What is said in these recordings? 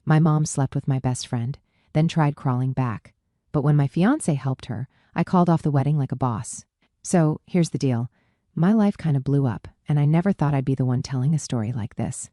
My mom slept with my best friend, then tried crawling back. But when my fiancé helped her, I called off the wedding like a boss. So here's the deal. My life kind of blew up, and I never thought I'd be the one telling a story like this.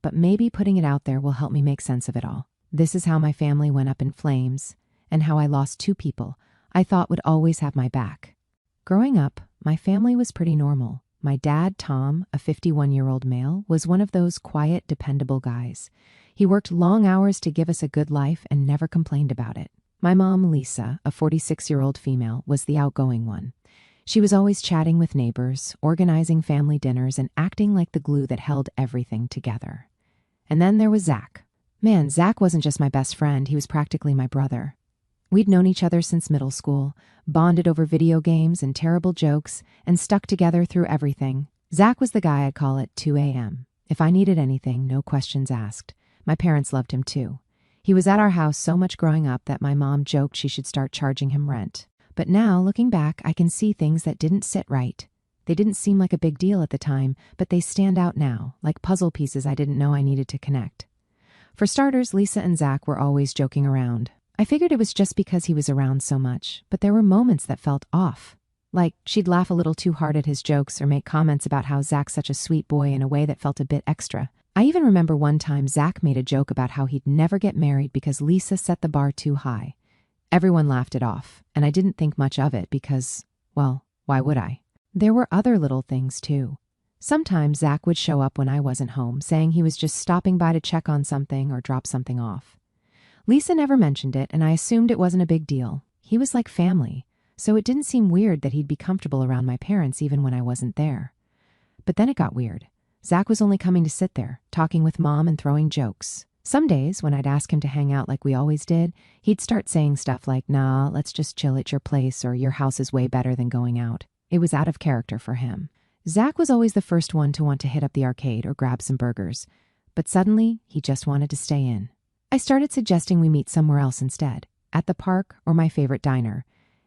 But maybe putting it out there will help me make sense of it all. This is how my family went up in flames, and how I lost two people I thought would always have my back. Growing up, my family was pretty normal. My dad, Tom, a 51-year-old male, was one of those quiet, dependable guys. He worked long hours to give us a good life and never complained about it. My mom, Lisa, a 46-year-old female, was the outgoing one. She was always chatting with neighbors, organizing family dinners, and acting like the glue that held everything together. And then there was Zach. Man, Zach wasn't just my best friend, he was practically my brother. We'd known each other since middle school, bonded over video games and terrible jokes, and stuck together through everything. Zach was the guy I'd call at 2 a.m. If I needed anything, no questions asked. My parents loved him too. He was at our house so much growing up that my mom joked she should start charging him rent. But now, looking back, I can see things that didn't sit right. They didn't seem like a big deal at the time, but they stand out now, like puzzle pieces I didn't know I needed to connect. For starters, Lisa and Zach were always joking around. I figured it was just because he was around so much, but there were moments that felt off. Like, she'd laugh a little too hard at his jokes or make comments about how Zach's such a sweet boy in a way that felt a bit extra. I even remember one time Zach made a joke about how he'd never get married because Lisa set the bar too high. Everyone laughed it off, and I didn't think much of it because, well, why would I? There were other little things too. Sometimes Zach would show up when I wasn't home, saying he was just stopping by to check on something or drop something off. Lisa never mentioned it, and I assumed it wasn't a big deal. He was like family, so it didn't seem weird that he'd be comfortable around my parents even when I wasn't there. But then it got weird. Zach was only coming to sit there, talking with Mom and throwing jokes. Some days, when I'd ask him to hang out like we always did, he'd start saying stuff like, "Nah, let's just chill at your place," or "Your house is way better than going out." It was out of character for him. Zach was always the first one to want to hit up the arcade or grab some burgers, but suddenly, he just wanted to stay in. I started suggesting we meet somewhere else instead, at the park or my favorite diner,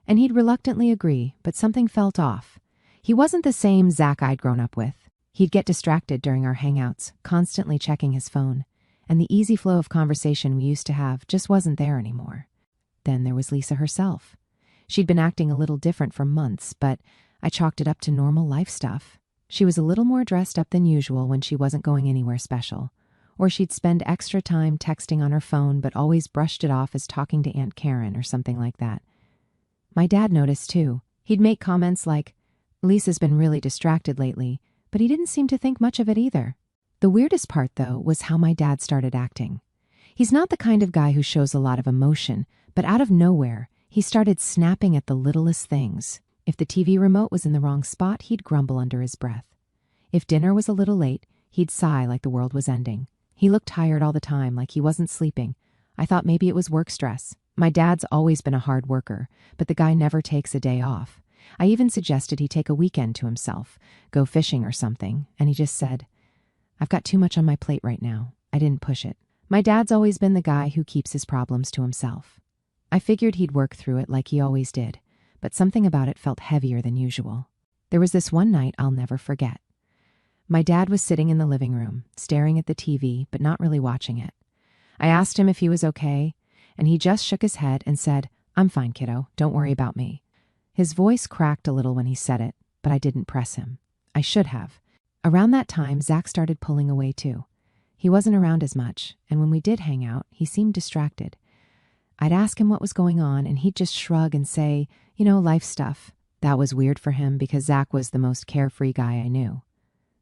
and he'd reluctantly agree, but something felt off. He wasn't the same Zach I'd grown up with. He'd get distracted during our hangouts, constantly checking his phone, and the easy flow of conversation we used to have just wasn't there anymore. Then there was Lisa herself. She'd been acting a little different for months, but I chalked it up to normal life stuff. She was a little more dressed up than usual when she wasn't going anywhere special, or she'd spend extra time texting on her phone but always brushed it off as talking to Aunt Karen or something like that. My dad noticed too. He'd make comments like, "Lisa's been really distracted lately," but he didn't seem to think much of it either. The weirdest part, though, was how my dad started acting. He's not the kind of guy who shows a lot of emotion, but out of nowhere, he started snapping at the littlest things. If the TV remote was in the wrong spot, he'd grumble under his breath. If dinner was a little late, he'd sigh like the world was ending. He looked tired all the time, like he wasn't sleeping. I thought maybe it was work stress. My dad's always been a hard worker, but the guy never takes a day off. I even suggested he take a weekend to himself, go fishing or something, and he just said, "I've got too much on my plate right now." I didn't push it. My dad's always been the guy who keeps his problems to himself. I figured he'd work through it like he always did, but something about it felt heavier than usual. There was this one night I'll never forget. My dad was sitting in the living room, staring at the TV, but not really watching it. I asked him if he was okay, and he just shook his head and said, "I'm fine, kiddo. Don't worry about me." His voice cracked a little when he said it, but I didn't press him. I should have. Around that time, Zach started pulling away too. He wasn't around as much, and when we did hang out, he seemed distracted. I'd ask him what was going on, and he'd just shrug and say, life stuff. That was weird for him because Zach was the most carefree guy I knew.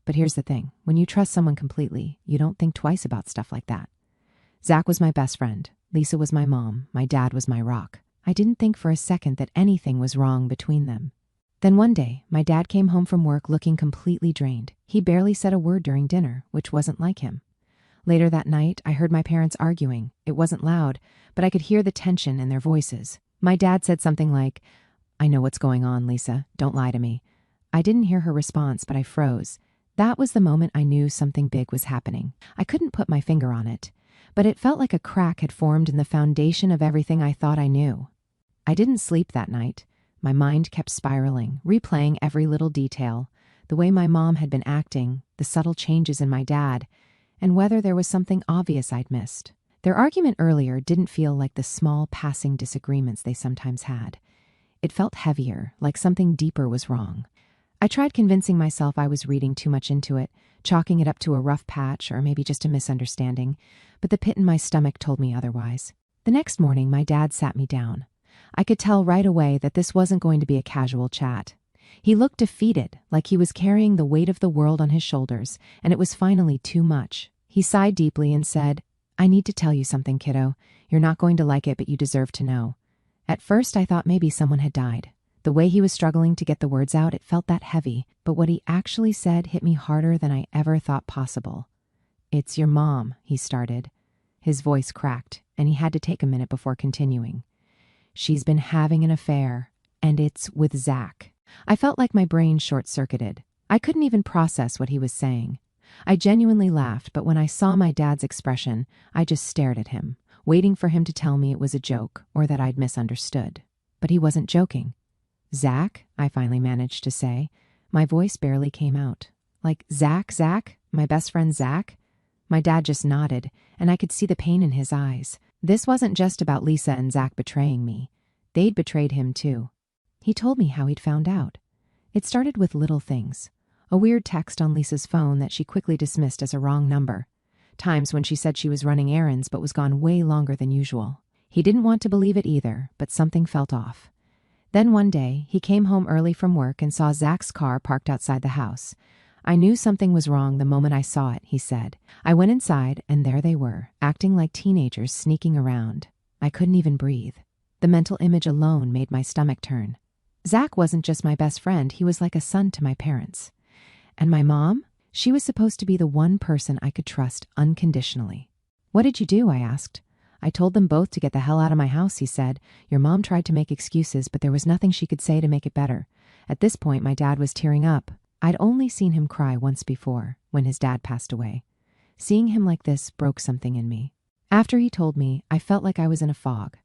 But here's the thing. When you trust someone completely, you don't think twice about stuff like that. Zach was my best friend. Lisa was my mom. My dad was my rock. I didn't think for a second that anything was wrong between them. Then one day, my dad came home from work looking completely drained. He barely said a word during dinner, which wasn't like him. Later that night, I heard my parents arguing. It wasn't loud, but I could hear the tension in their voices. My dad said something like, "I know what's going on, Lisa. Don't lie to me." I didn't hear her response, but I froze. That was the moment I knew something big was happening. I couldn't put my finger on it, but it felt like a crack had formed in the foundation of everything I thought I knew. I didn't sleep that night. My mind kept spiraling, replaying every little detail, the way my mom had been acting, the subtle changes in my dad, and whether there was something obvious I'd missed. Their argument earlier didn't feel like the small passing disagreements they sometimes had. It felt heavier, like something deeper was wrong. I tried convincing myself I was reading too much into it, chalking it up to a rough patch or maybe just a misunderstanding, but the pit in my stomach told me otherwise. The next morning, my dad sat me down. I could tell right away that this wasn't going to be a casual chat. He looked defeated, like he was carrying the weight of the world on his shoulders, and it was finally too much. He sighed deeply and said, "I need to tell you something, kiddo. You're not going to like it, but you deserve to know." At first, I thought maybe someone had died. The way he was struggling to get the words out, it felt that heavy, but what he actually said hit me harder than I ever thought possible. "It's your mom," he started. His voice cracked, and he had to take a minute before continuing. "She's been having an affair, and it's with Zach." I felt like my brain short-circuited. I couldn't even process what he was saying. I genuinely laughed, but when I saw my dad's expression, I just stared at him, waiting for him to tell me it was a joke or that I'd misunderstood. But he wasn't joking. "Zach," I finally managed to say. My voice barely came out. "Like Zach? My best friend Zach?" My dad just nodded, and I could see the pain in his eyes. This wasn't just about Lisa and Zach betraying me. They'd betrayed him too. He told me how he'd found out. It started with little things. A weird text on Lisa's phone that she quickly dismissed as a wrong number. Times when she said she was running errands but was gone way longer than usual. He didn't want to believe it either, but something felt off. Then one day, he came home early from work and saw Zach's car parked outside the house. "I knew something was wrong the moment I saw it," he said. "I went inside, and there they were, acting like teenagers sneaking around. I couldn't even breathe. The mental image alone made my stomach turn. Zach wasn't just my best friend, he was like a son to my parents. And my mom? She was supposed to be the one person I could trust unconditionally." "What did you do?" I asked. "I told them both to get the hell out of my house," he said. "Your mom tried to make excuses, but there was nothing she could say to make it better." At this point, my dad was tearing up. I'd only seen him cry once before, when his dad passed away. Seeing him like this broke something in me. After he told me, I felt like I was in a fog.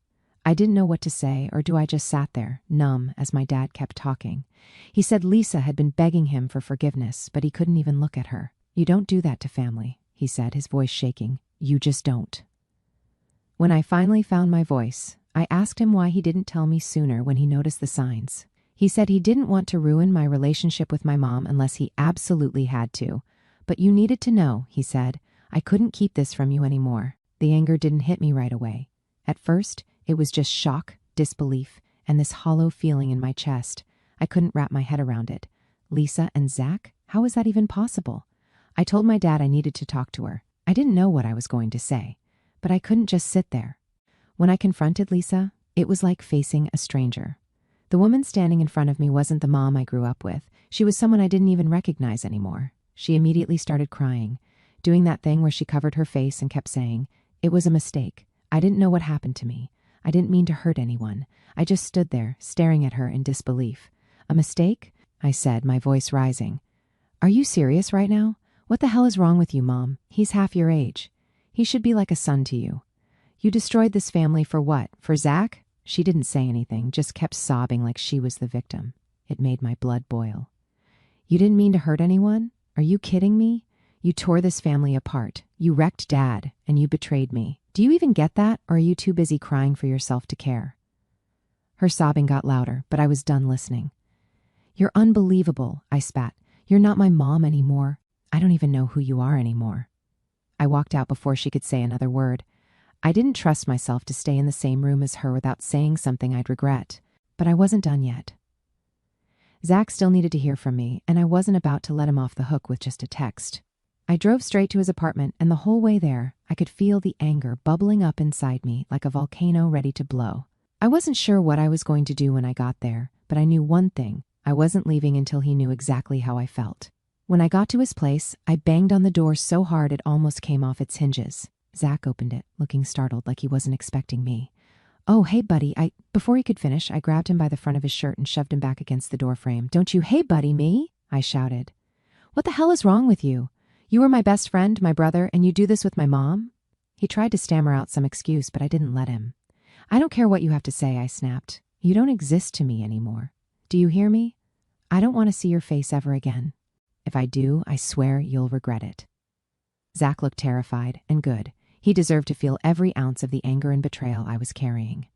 I didn't know what to say, or I just sat there, numb, as my dad kept talking. He said Lisa had been begging him for forgiveness, but he couldn't even look at her. "You don't do that to family," he said, his voice shaking. "You just don't." When I finally found my voice, I asked him why he didn't tell me sooner when he noticed the signs. He said he didn't want to ruin my relationship with my mom unless he absolutely had to. "But you needed to know," he said. "I couldn't keep this from you anymore." The anger didn't hit me right away. At first, it was just shock, disbelief, and this hollow feeling in my chest. I couldn't wrap my head around it. Lisa and Zach? How was that even possible? I told my dad I needed to talk to her. I didn't know what I was going to say, but I couldn't just sit there. When I confronted Lisa, it was like facing a stranger. The woman standing in front of me wasn't the mom I grew up with. She was someone I didn't even recognize anymore. She immediately started crying, doing that thing where she covered her face and kept saying, "It was a mistake. I didn't know what happened to me. I didn't mean to hurt anyone. I just stood there, staring at her in disbelief." "A mistake?" I said, my voice rising. "Are you serious right now? What the hell is wrong with you, Mom? He's half your age. He should be like a son to you. You destroyed this family for what? For Zach?" She didn't say anything, just kept sobbing like she was the victim. It made my blood boil. "You didn't mean to hurt anyone? Are you kidding me? You tore this family apart. You wrecked Dad, and you betrayed me. Do you even get that, or are you too busy crying for yourself to care?" Her sobbing got louder, but I was done listening. "You're unbelievable," I spat. "You're not my mom anymore. I don't even know who you are anymore." I walked out before she could say another word. I didn't trust myself to stay in the same room as her without saying something I'd regret, but I wasn't done yet. Zach still needed to hear from me, and I wasn't about to let him off the hook with just a text. I drove straight to his apartment, and the whole way there, I could feel the anger bubbling up inside me like a volcano ready to blow. I wasn't sure what I was going to do when I got there, but I knew one thing: I wasn't leaving until he knew exactly how I felt. When I got to his place, I banged on the door so hard it almost came off its hinges. Zach opened it, looking startled like he wasn't expecting me. "Oh, hey, buddy." Before he could finish, I grabbed him by the front of his shirt and shoved him back against the doorframe. "Don't you, hey, buddy, me?" I shouted. "What the hell is wrong with you? You were my best friend, my brother, and you do this with my mom?" He tried to stammer out some excuse, but I didn't let him. "I don't care what you have to say," I snapped. "You don't exist to me anymore. Do you hear me? I don't want to see your face ever again. If I do, I swear you'll regret it." Zach looked terrified, and good. He deserved to feel every ounce of the anger and betrayal I was carrying.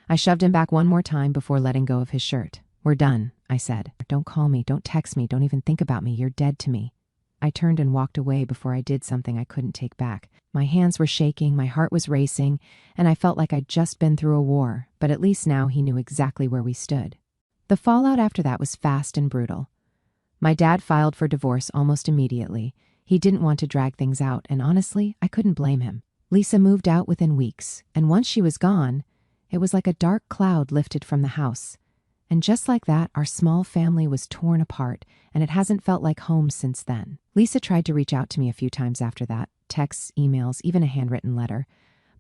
I shoved him back one more time before letting go of his shirt. "We're done," I said. "Don't call me, don't text me, don't even think about me. You're dead to me." I turned and walked away before I did something I couldn't take back. My hands were shaking, my heart was racing, and I felt like I'd just been through a war, but at least now he knew exactly where we stood. The fallout after that was fast and brutal. My dad filed for divorce almost immediately. He didn't want to drag things out, and honestly, I couldn't blame him. Lisa moved out within weeks, and once she was gone, it was like a dark cloud lifted from the house. And just like that, our small family was torn apart, and it hasn't felt like home since then. Lisa tried to reach out to me a few times after that, texts, emails, even a handwritten letter.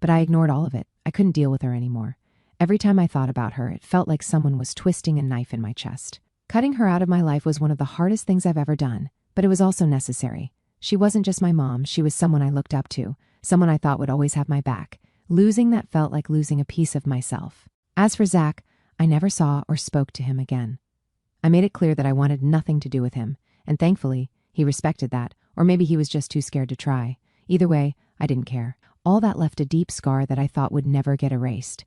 But I ignored all of it. I couldn't deal with her anymore. Every time I thought about her, it felt like someone was twisting a knife in my chest. Cutting her out of my life was one of the hardest things I've ever done, but it was also necessary. She wasn't just my mom, she was someone I looked up to, someone I thought would always have my back. Losing that felt like losing a piece of myself. As for Zach, I never saw or spoke to him again. I made it clear that I wanted nothing to do with him, and thankfully, he respected that, or maybe he was just too scared to try. Either way, I didn't care. All that left a deep scar that I thought would never get erased.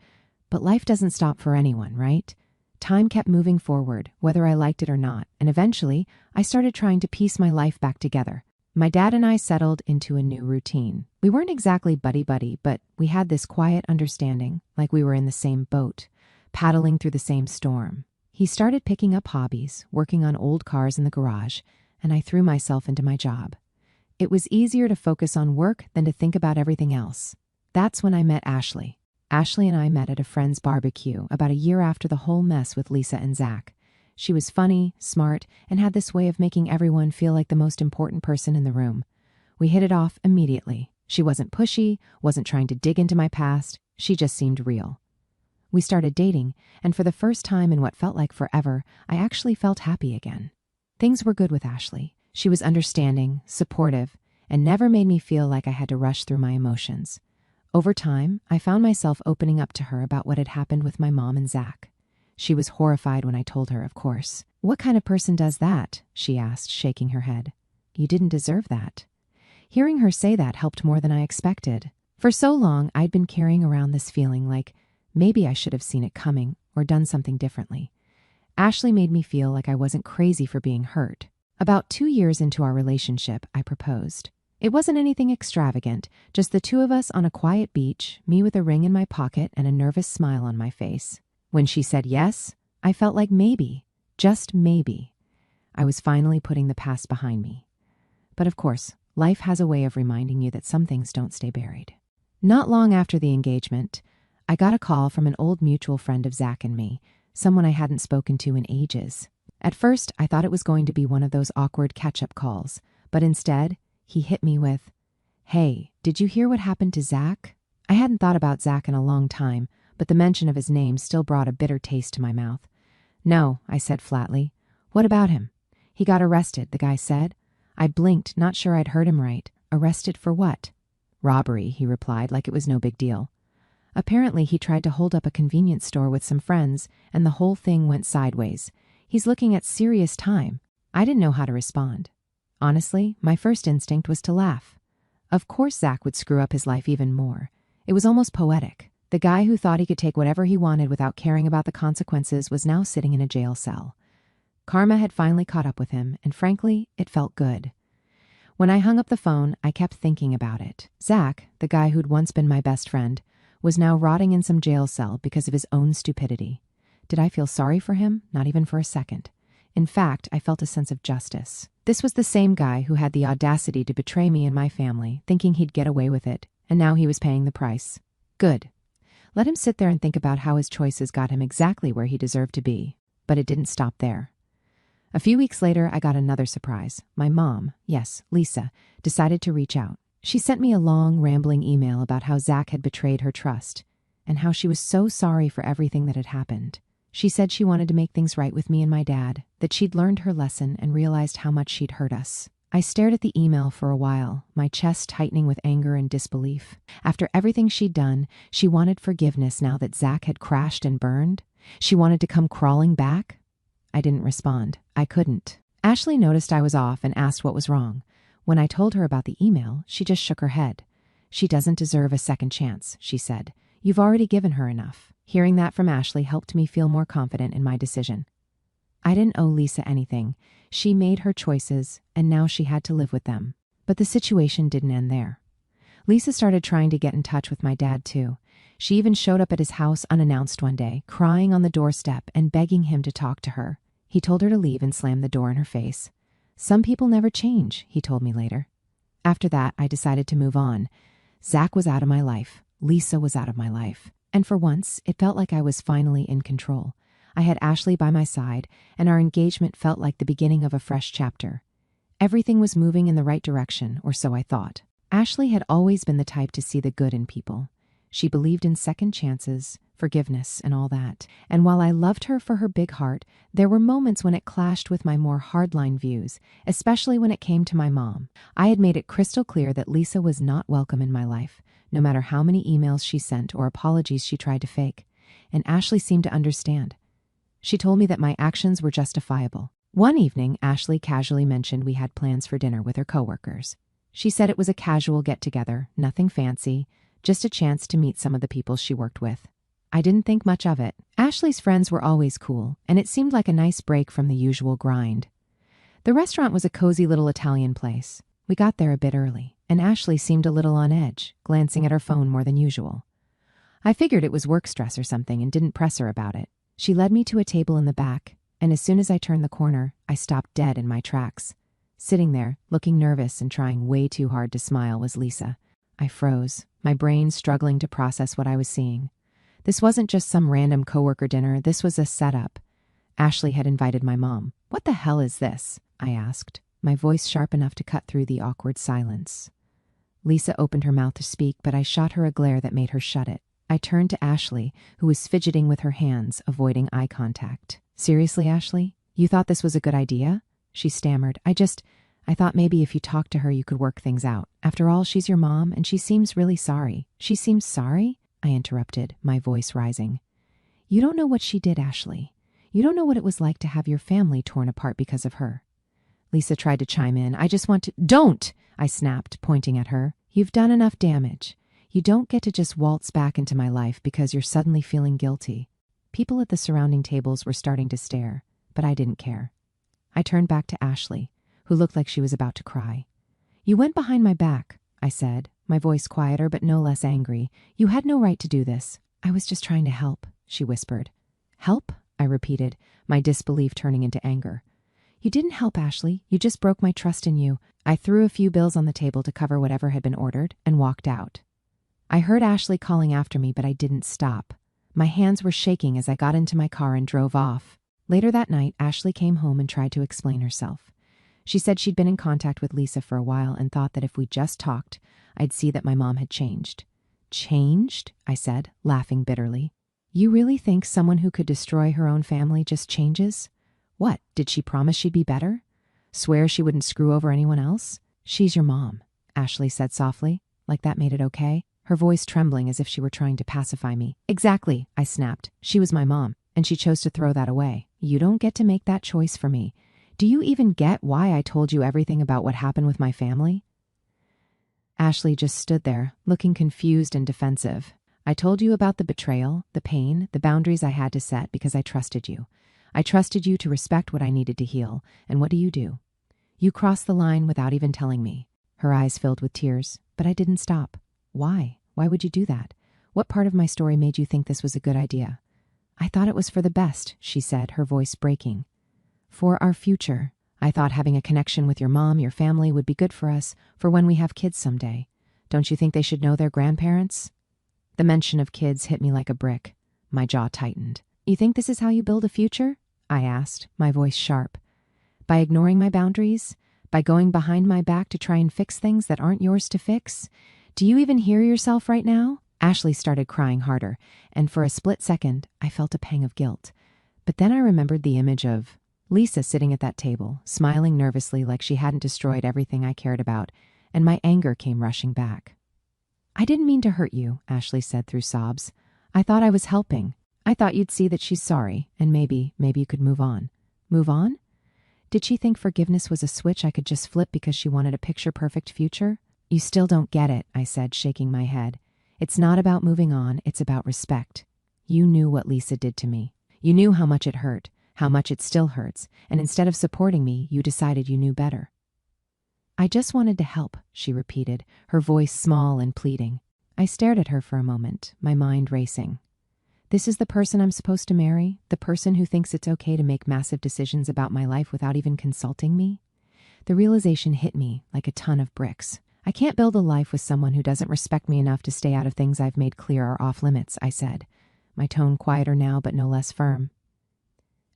But life doesn't stop for anyone, right? Time kept moving forward, whether I liked it or not, and eventually, I started trying to piece my life back together. My dad and I settled into a new routine. We weren't exactly buddy-buddy, but we had this quiet understanding, like we were in the same boat, paddling through the same storm. He started picking up hobbies, working on old cars in the garage, and I threw myself into my job. It was easier to focus on work than to think about everything else. That's when I met Ashley. Ashley and I met at a friend's barbecue about a year after the whole mess with Lisa and Zach. She was funny, smart, and had this way of making everyone feel like the most important person in the room. We hit it off immediately. She wasn't pushy, wasn't trying to dig into my past. She just seemed real. We started dating, and for the first time in what felt like forever, I actually felt happy again. Things were good with Ashley. She was understanding, supportive, and never made me feel like I had to rush through my emotions. Over time, I found myself opening up to her about what had happened with my mom and Zach. She was horrified when I told her, of course. "What kind of person does that?" she asked, shaking her head. "You didn't deserve that." Hearing her say that helped more than I expected. For so long, I'd been carrying around this feeling like maybe I should have seen it coming or done something differently. Ashley made me feel like I wasn't crazy for being hurt. About 2 years into our relationship, I proposed. It wasn't anything extravagant, just the two of us on a quiet beach, me with a ring in my pocket and a nervous smile on my face. When she said yes, I felt like maybe, just maybe, I was finally putting the past behind me. But of course, life has a way of reminding you that some things don't stay buried. Not long after the engagement, I got a call from an old mutual friend of Zach and me, someone I hadn't spoken to in ages. At first, I thought it was going to be one of those awkward catch-up calls, but instead, he hit me with, "Hey, did you hear what happened to Zach?" I hadn't thought about Zach in a long time, but the mention of his name still brought a bitter taste to my mouth. "No," I said flatly. "What about him?" "He got arrested," the guy said. I blinked, not sure I'd heard him right. "Arrested for what?" "Robbery," he replied, like it was no big deal. Apparently, he tried to hold up a convenience store with some friends, and the whole thing went sideways. He's looking at serious time. I didn't know how to respond. Honestly, my first instinct was to laugh. Of course Zach would screw up his life even more. It was almost poetic. The guy who thought he could take whatever he wanted without caring about the consequences was now sitting in a jail cell. Karma had finally caught up with him, and frankly, it felt good. When I hung up the phone, I kept thinking about it. Zach, the guy who'd once been my best friend, was now rotting in some jail cell because of his own stupidity. Did I feel sorry for him? Not even for a second. In fact, I felt a sense of justice. This was the same guy who had the audacity to betray me and my family, thinking he'd get away with it, and now he was paying the price. Good. Let him sit there and think about how his choices got him exactly where he deserved to be. But it didn't stop there. A few weeks later, I got another surprise. My mom, yes, Lisa, decided to reach out. She sent me a long, rambling email about how Zach had betrayed her trust, and how she was so sorry for everything that had happened. She said she wanted to make things right with me and my dad, that she'd learned her lesson and realized how much she'd hurt us. I stared at the email for a while, my chest tightening with anger and disbelief. After everything she'd done, she wanted forgiveness now that Zach had crashed and burned. She wanted to come crawling back. I didn't respond. I couldn't. Ashley noticed I was off and asked what was wrong. When I told her about the email, she just shook her head. She doesn't deserve a second chance, she said. You've already given her enough. Hearing that from Ashley helped me feel more confident in my decision. I didn't owe Lisa anything. She made her choices, and now she had to live with them. But the situation didn't end there. Lisa started trying to get in touch with my dad, too. She even showed up at his house unannounced one day, crying on the doorstep and begging him to talk to her. He told her to leave and slammed the door in her face. Some people never change, he told me later. After that, I decided to move on. Zach was out of my life. Lisa was out of my life. And for once, it felt like I was finally in control. I had Ashley by my side, and our engagement felt like the beginning of a fresh chapter. Everything was moving in the right direction, or so I thought. Ashley had always been the type to see the good in people. She believed in second chances, forgiveness, and all that. And while I loved her for her big heart, there were moments when it clashed with my more hardline views, especially when it came to my mom. I had made it crystal clear that Lisa was not welcome in my life, no matter how many emails she sent or apologies she tried to fake. And Ashley seemed to understand. She told me that my actions were justifiable. One evening, Ashley casually mentioned we had plans for dinner with her coworkers. She said it was a casual get-together, nothing fancy, just a chance to meet some of the people she worked with. I didn't think much of it. Ashley's friends were always cool, and it seemed like a nice break from the usual grind. The restaurant was a cozy little Italian place. We got there a bit early, and Ashley seemed a little on edge, glancing at her phone more than usual. I figured it was work stress or something and didn't press her about it. She led me to a table in the back, and as soon as I turned the corner, I stopped dead in my tracks. Sitting there, looking nervous and trying way too hard to smile, was Lisa. I froze, my brain struggling to process what I was seeing. This wasn't just some random coworker dinner, this was a setup. Ashley had invited my mom. "What the hell is this?" I asked, my voice sharp enough to cut through the awkward silence. Lisa opened her mouth to speak, but I shot her a glare that made her shut it. I turned to Ashley, who was fidgeting with her hands, avoiding eye contact. "Seriously, Ashley? You thought this was a good idea?" She stammered. I thought maybe if you talked to her, you could work things out. After all, she's your mom, and she seems really sorry." "She seems sorry?" I interrupted, my voice rising. "You don't know what she did, Ashley. You don't know what it was like to have your family torn apart because of her." Lisa tried to chime in. "I just want to—" "Don't!" I snapped, pointing at her. "You've done enough damage. You don't get to just waltz back into my life because you're suddenly feeling guilty." People at the surrounding tables were starting to stare, but I didn't care. I turned back to Ashley, who looked like she was about to cry. "You went behind my back," I said, my voice quieter but no less angry. "You had no right to do this." "I was just trying to help," she whispered. "Help?" I repeated, my disbelief turning into anger. "You didn't help, Ashley. You just broke my trust in you." I threw a few bills on the table to cover whatever had been ordered and walked out. I heard Ashley calling after me, but I didn't stop. My hands were shaking as I got into my car and drove off. Later that night, Ashley came home and tried to explain herself. She said she'd been in contact with Lisa for a while and thought that if we just talked, I'd see that my mom had changed. "Changed?" I said, laughing bitterly. "You really think someone who could destroy her own family just changes? What, did she promise she'd be better? Swear she wouldn't screw over anyone else?" "She's your mom," Ashley said softly, like that made it okay, her voice trembling as if she were trying to pacify me. "Exactly," I snapped. "She was my mom, and she chose to throw that away. You don't get to make that choice for me. Do you even get why I told you everything about what happened with my family?" Ashley just stood there, looking confused and defensive. "I told you about the betrayal, the pain, the boundaries I had to set because I trusted you. I trusted you to respect what I needed to heal, and what do? You crossed the line without even telling me." Her eyes filled with tears, but I didn't stop. "Why? Why would you do that? What part of my story made you think this was a good idea?" "I thought it was for the best," she said, her voice breaking. "For our future. I thought having a connection with your mom, your family, would be good for us for when we have kids someday. Don't you think they should know their grandparents?" The mention of kids hit me like a brick. My jaw tightened. "You think this is how you build a future?" I asked, my voice sharp. "By ignoring my boundaries? By going behind my back to try and fix things that aren't yours to fix? Do you even hear yourself right now?" Ashley started crying harder, and for a split second, I felt a pang of guilt. But then I remembered the image of Lisa sitting at that table, smiling nervously like she hadn't destroyed everything I cared about, and my anger came rushing back. "I didn't mean to hurt you," Ashley said through sobs. "I thought I was helping. I thought you'd see that she's sorry, and maybe you could move on." "Move on?" Did she think forgiveness was a switch I could just flip because she wanted a picture-perfect future? You still don't get it, I said, shaking my head. It's not about moving on, it's about respect. You knew what Lisa did to me. You knew how much it hurt, how much it still hurts, and instead of supporting me, you decided you knew better. I just wanted to help, she repeated, her voice small and pleading. I stared at her for a moment, my mind racing. This is the person I'm supposed to marry? The person who thinks it's okay to make massive decisions about my life without even consulting me? The realization hit me like a ton of bricks. I can't build a life with someone who doesn't respect me enough to stay out of things I've made clear are off limits, I said, my tone quieter now but no less firm.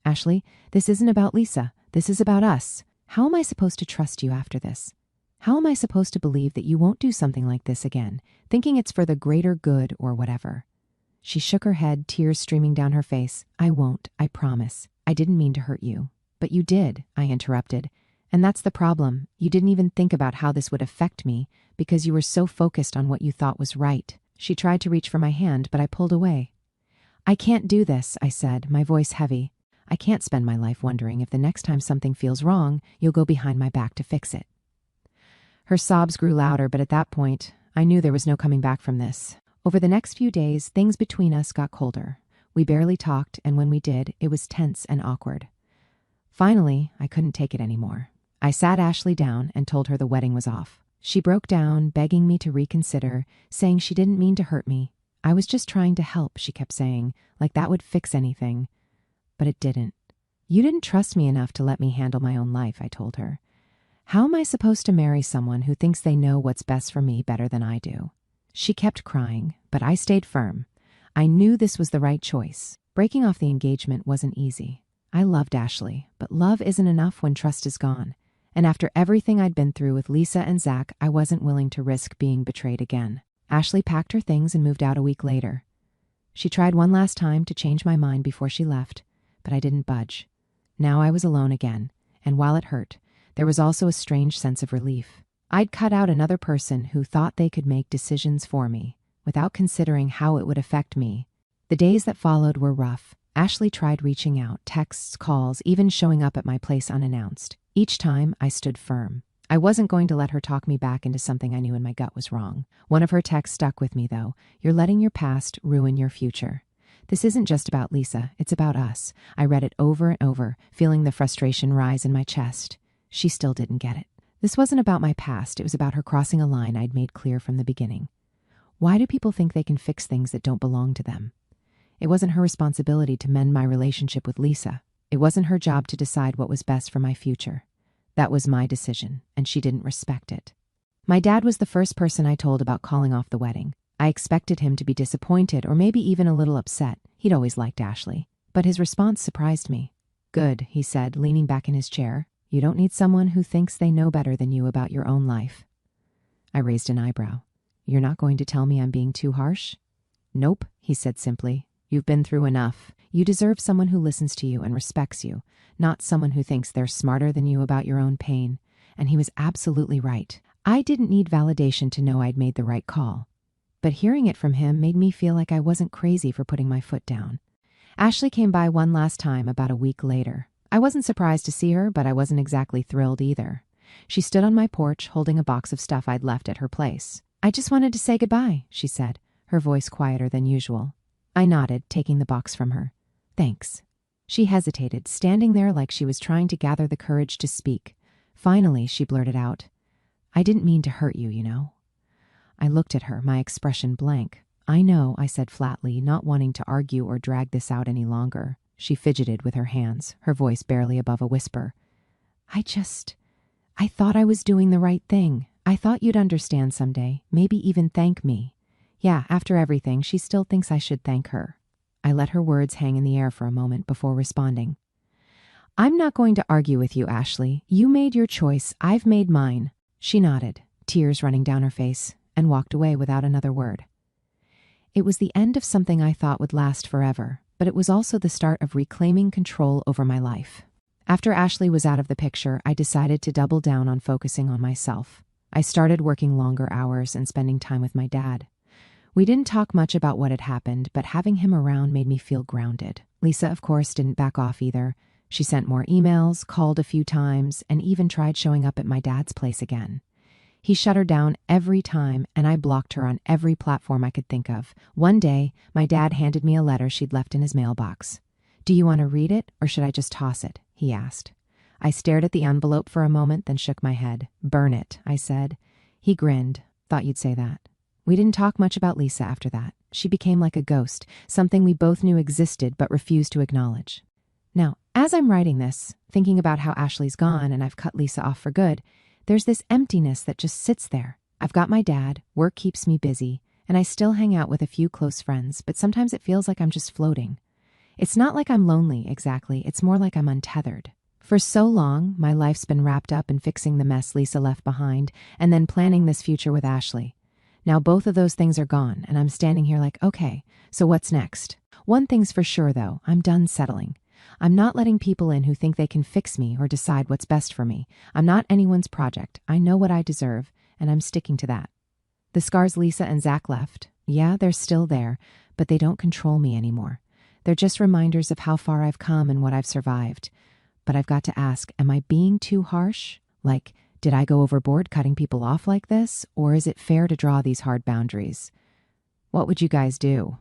Ashley, this isn't about Lisa. This is about us. How am I supposed to trust you after this? How am I supposed to believe that you won't do something like this again, thinking it's for the greater good or whatever? She shook her head, tears streaming down her face. I won't, I promise. I didn't mean to hurt you. But you did, I interrupted. And that's the problem. You didn't even think about how this would affect me because you were so focused on what you thought was right. She tried to reach for my hand, but I pulled away. I can't do this, I said, my voice heavy. I can't spend my life wondering if the next time something feels wrong, you'll go behind my back to fix it. Her sobs grew louder, but at that point, I knew there was no coming back from this. Over the next few days, things between us got colder. We barely talked, and when we did, it was tense and awkward. Finally, I couldn't take it anymore. I sat Ashley down and told her the wedding was off. She broke down, begging me to reconsider, saying she didn't mean to hurt me. I was just trying to help, she kept saying, like that would fix anything. But it didn't. You didn't trust me enough to let me handle my own life, I told her. How am I supposed to marry someone who thinks they know what's best for me better than I do? She kept crying, but I stayed firm. I knew this was the right choice. Breaking off the engagement wasn't easy. I loved Ashley, but love isn't enough when trust is gone. And after everything I'd been through with Lisa and Zach, I wasn't willing to risk being betrayed again. Ashley packed her things and moved out a week later. She tried one last time to change my mind before she left, but I didn't budge. Now I was alone again, and while it hurt, there was also a strange sense of relief. I'd cut out another person who thought they could make decisions for me, without considering how it would affect me. The days that followed were rough. Ashley tried reaching out, texts, calls, even showing up at my place unannounced. Each time, I stood firm. I wasn't going to let her talk me back into something I knew in my gut was wrong. One of her texts stuck with me, though. You're letting your past ruin your future. This isn't just about Lisa, it's about us. I read it over and over, feeling the frustration rise in my chest. She still didn't get it. This wasn't about my past, it was about her crossing a line I'd made clear from the beginning. Why do people think they can fix things that don't belong to them? It wasn't her responsibility to mend my relationship with Lisa. It wasn't her job to decide what was best for my future. That was my decision, and she didn't respect it. My dad was the first person I told about calling off the wedding. I expected him to be disappointed or maybe even a little upset. He'd always liked Ashley. But his response surprised me. Good, he said, leaning back in his chair. You don't need someone who thinks they know better than you about your own life. I raised an eyebrow. You're not going to tell me I'm being too harsh? Nope, he said simply. You've been through enough. You deserve someone who listens to you and respects you, not someone who thinks they're smarter than you about your own pain. And he was absolutely right. I didn't need validation to know I'd made the right call. But hearing it from him made me feel like I wasn't crazy for putting my foot down. Ashley came by one last time about a week later. I wasn't surprised to see her, but I wasn't exactly thrilled either. She stood on my porch holding a box of stuff I'd left at her place. I just wanted to say goodbye, she said, her voice quieter than usual. I nodded, taking the box from her. Thanks. She hesitated, standing there like she was trying to gather the courage to speak. Finally, she blurted out, I didn't mean to hurt you, you know. I looked at her, my expression blank. I know, I said flatly, not wanting to argue or drag this out any longer. She fidgeted with her hands, her voice barely above a whisper. I thought I was doing the right thing. I thought you'd understand someday, maybe even thank me. Yeah, after everything, she still thinks I should thank her. I let her words hang in the air for a moment before responding. I'm not going to argue with you, Ashley. You made your choice. I've made mine. She nodded, tears running down her face, and walked away without another word. It was the end of something I thought would last forever, but it was also the start of reclaiming control over my life. After Ashley was out of the picture, I decided to double down on focusing on myself. I started working longer hours and spending time with my dad. We didn't talk much about what had happened, but having him around made me feel grounded. Lisa, of course, didn't back off either. She sent more emails, called a few times, and even tried showing up at my dad's place again. He shut her down every time, and I blocked her on every platform I could think of. One day, my dad handed me a letter she'd left in his mailbox. "Do you want to read it, or should I just toss it?" he asked. I stared at the envelope for a moment, then shook my head. "Burn it," I said. He grinned. "Thought you'd say that." We didn't talk much about Lisa after that. She became like a ghost, something we both knew existed but refused to acknowledge. Now, as I'm writing this, thinking about how Ashley's gone and I've cut Lisa off for good, there's this emptiness that just sits there. I've got my dad, work keeps me busy, and I still hang out with a few close friends, but sometimes it feels like I'm just floating. It's not like I'm lonely, exactly. It's more like I'm untethered. For so long, my life's been wrapped up in fixing the mess Lisa left behind and then planning this future with Ashley. Now both of those things are gone, and I'm standing here like, okay, so what's next? One thing's for sure, though. I'm done settling. I'm not letting people in who think they can fix me or decide what's best for me. I'm not anyone's project. I know what I deserve, and I'm sticking to that. The scars Lisa and Zach left, yeah, they're still there, but they don't control me anymore. They're just reminders of how far I've come and what I've survived. But I've got to ask, am I being too harsh? Like, did I go overboard cutting people off like this? Or is it fair to draw these hard boundaries? What would you guys do?